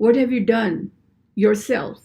What have you done yourself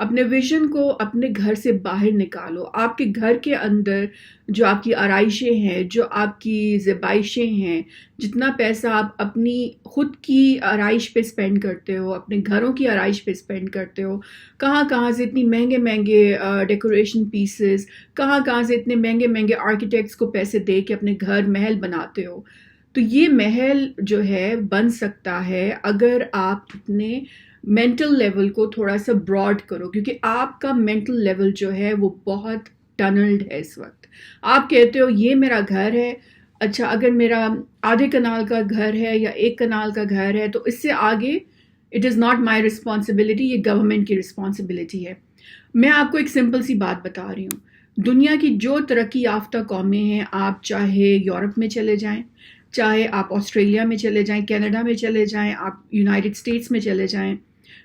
اپنے vision کو اپنے گھر سے باہر نکالو. آپ کے گھر کے اندر جو آپ کی آرائشیں ہیں، جو آپ کی زیبائشیں ہیں، جتنا پیسہ آپ اپنی خود کی آرائش پہ اسپینڈ کرتے ہو، اپنے گھروں کی آرائش پہ اسپینڈ کرتے ہو، کہاں کہاں سے اتنی مہنگے مہنگے ڈیکوریشن پیسز، کہاں کہاں سے اتنے مہنگے مہنگے آرکیٹیکٹس کو پیسے دے کے اپنے گھر محل بناتے ہو. تو یہ محل جو ہے بن سکتا ہے اگر آپ اپنے مینٹل لیول کو تھوڑا سا براڈ کرو، کیونکہ آپ کا مینٹل لیول جو ہے وہ بہت ٹنلڈ ہے اس وقت. آپ کہتے ہو یہ میرا گھر ہے، اچھا اگر میرا آدھے کنال کا گھر ہے یا 1 کنال کا گھر ہے تو اس سے آگے it is not my responsibility, یہ گورنمنٹ کی رسپانسبلٹی ہے. میں آپ کو ایک سمپل سی بات بتا رہی ہوں. دنیا کی جو ترقی یافتہ قومیں ہیں، آپ چاہے یورپ میں چلے جائیں، چاہے آپ آسٹریلیا میں چلے جائیں، کینیڈا میں چلے جائیں، آپ یونائٹڈ اسٹیٹس میں چلے جائیں،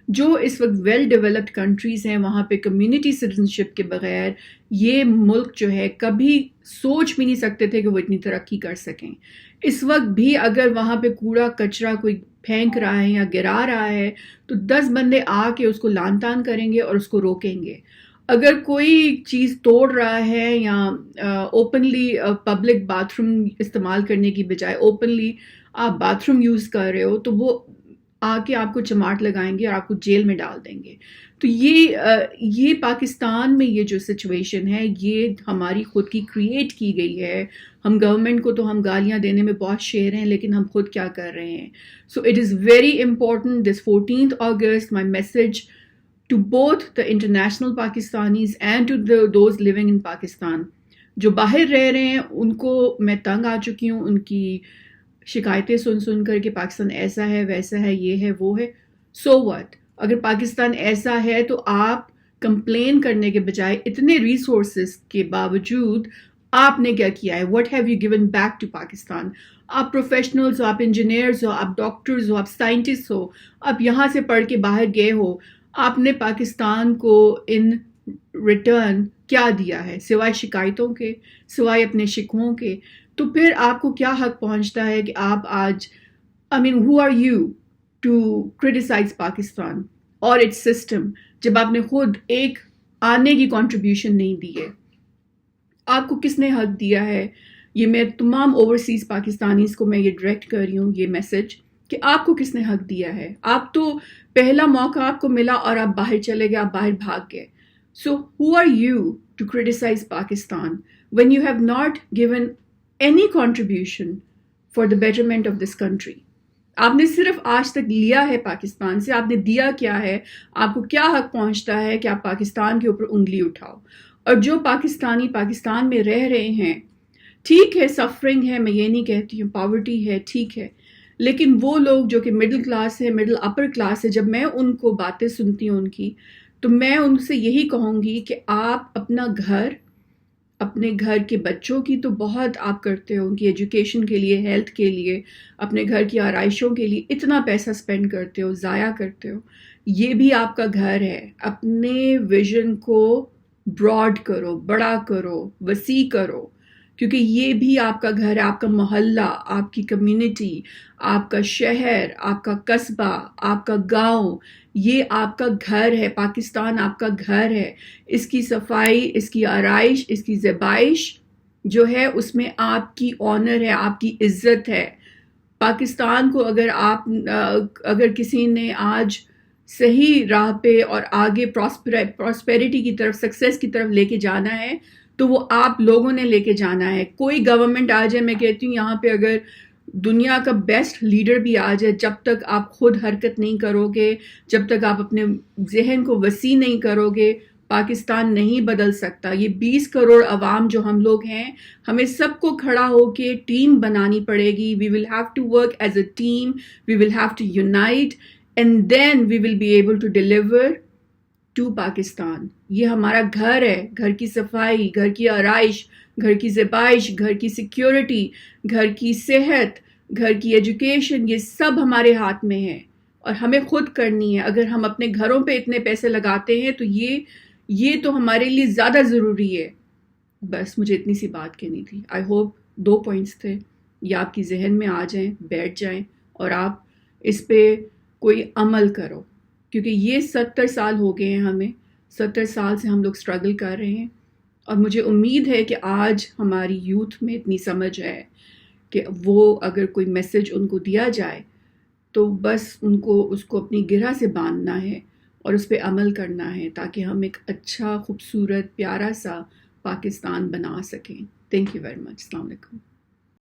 جو اس وقت ویل ڈیولپڈ کنٹریز ہیں، وہاں پہ کمیونٹی سٹیزنشپ کے بغیر یہ ملک جو ہے کبھی سوچ بھی نہیں سکتے تھے کہ وہ اتنی ترقی کر سکیں. اس وقت بھی اگر وہاں پہ کوڑا کچرا کوئی پھینک رہا ہے یا گرا رہا ہے تو 10 بندے آ کے اس کو لان تان کریں گے اور اس کو روکیں گے. اگر کوئی چیز توڑ رہا ہے یا اوپنلی پبلک باتھ روم استعمال کرنے کی بجائے اوپنلی آپ باتھ روم یوز کر رہے ہو تو وہ آ کے آپ کو چماٹ لگائیں گے اور آپ کو جیل میں ڈال دیں گے. تو یہ پاکستان میں یہ جو سچویشن ہے یہ ہماری خود کی کریٹ کی گئی ہے. ہم گورنمنٹ کو تو ہم گالیاں دینے میں بہت شیر ہیں، لیکن ہم خود کیا کر رہے ہیں. So it is very important this 14th August my message to both the international Pakistanis and to those living in Pakistan. جو باہر رہ رہے ہیں ان کو میں تنگ آ چکی ہوں ان کی شکایتیں سن کر کہ پاکستان ایسا ہے ویسا ہے یہ ہے وہ ہے. سو واٹ، اگر پاکستان ایسا ہے تو آپ کمپلین کرنے کے بجائے اتنے ریسورسز کے باوجود آپ نے کیا کیا ہے؟ What have you given back to Pakistan? آپ پروفیشنلز ہو، آپ انجینئرز ہو، آپ ڈاکٹرز ہو، آپ سائنٹسٹ ہو، آپ یہاں سے پڑھ کے باہر گئے ہو، آپ نے پاکستان کو ان ریٹرن کیا دیا ہے سوائے شکایتوں کے، سوائے اپنے شکووں کے؟ تو پھر آپ کو کیا حق پہنچتا ہے کہ آپ آج who are you to criticize Pakistan اور اٹس سسٹم جب آپ نے خود ایک آنے کی کنٹریبیوشن نہیں دی ہے؟ آپ کو کس نے حق دیا ہے؟ یہ میں تمام اوورسیز پاکستانیز کو میں یہ ڈائریکٹ کر رہی ہوں یہ میسج کہ آپ کو کس نے حق دیا ہے؟ آپ تو پہلا موقع آپ کو ملا اور آپ باہر چلے گئے، آپ باہر بھاگ گئے. سو who are you to criticize Pakistan when you have not given any contribution for the betterment of this country? آپ نے صرف آج تک لیا ہے پاکستان سے، آپ نے دیا کیا ہے؟ آپ کو کیا حق پہنچتا ہے کہ آپ پاکستان کے اوپر انگلی اٹھاؤ؟ اور جو پاکستانی پاکستان میں رہ رہے ہیں، ٹھیک ہے سفرنگ ہے، میں یہ نہیں کہتی ہوں، پاورٹی ہے، ٹھیک ہے، لیکن وہ لوگ جو کہ مڈل کلاس ہے، مڈل اپر کلاس ہے، جب میں ان کو باتیں سنتی ہوں ان کی، تو میں ان سے یہی کہوں گی کہ آپ اپنا گھر، اپنے گھر کے بچوں کی تو بہت آپ کرتے ہو، ان کی ایجوکیشن کے لیے، ہیلتھ کے لیے، اپنے گھر کی آرائشوں کے لیے اتنا پیسہ سپینڈ کرتے ہو، ضائع کرتے ہو. یہ بھی آپ کا گھر ہے. اپنے ویژن کو براڈ کرو، بڑا کرو، وسیع کرو، کیونکہ یہ بھی آپ کا گھر ہے. آپ کا محلہ، آپ کی کمیونٹی، آپ کا شہر، آپ کا قصبہ، آپ کا گاؤں، یہ آپ کا گھر ہے. پاکستان آپ کا گھر ہے. اس کی صفائی، اس کی آرائش، اس کی زیبائش جو ہے اس میں آپ کی آنر ہے، آپ کی عزت ہے. پاکستان کو اگر کسی نے آج صحیح راہ پہ اور آگے پراسپیرٹی کی طرف، سکسیس کی طرف لے کے جانا ہے تو وہ آپ لوگوں نے لے کے جانا ہے. کوئی گورنمنٹ آ جائے، میں کہتی ہوں یہاں پہ اگر دنیا کا بیسٹ لیڈر بھی آ جائے، جب تک آپ خود حرکت نہیں کرو گے، جب تک آپ اپنے ذہن کو وسیع نہیں کرو گے، پاکستان نہیں بدل سکتا. یہ 20 کروڑ عوام جو ہم لوگ ہیں، ہمیں سب کو کھڑا ہو کے ٹیم بنانی پڑے گی. We will have to work as a team, we will have to unite and then we will be able to deliver to Pakistan. یہ ہمارا گھر ہے. گھر کی صفائی، گھر کی آرائش، گھر کی زیبائش، گھر کی سیکیورٹی، گھر کی صحت، گھر کی ایجوکیشن، یہ سب ہمارے ہاتھ میں ہے اور ہمیں خود کرنی ہے. اگر ہم اپنے گھروں پہ اتنے پیسے لگاتے ہیں تو یہ تو ہمارے لیے زیادہ ضروری ہے. بس مجھے اتنی سی بات کہنی تھی. آئی ہوپ 2 پوائنٹس تھے، یہ آپ کی ذہن میں آ جائیں، بیٹھ جائیں اور آپ اس پہ کوئی عمل کرو، کیونکہ یہ 70 سال ہو گئے ہیں ہمیں. 70 سال سے ہم لوگ اسٹرگل کر رہے ہیں، اور مجھے امید ہے کہ آج ہماری یوتھ میں اتنی سمجھ ہے کہ وہ اگر کوئی میسج ان کو دیا جائے تو بس ان کو اس کو اپنی گرہ سے باندھنا ہے اور اس پہ عمل کرنا ہے، تاکہ ہم ایک اچھا، خوبصورت، پیارا سا پاکستان بنا سکیں۔ Thank you very much. السلام علیکم۔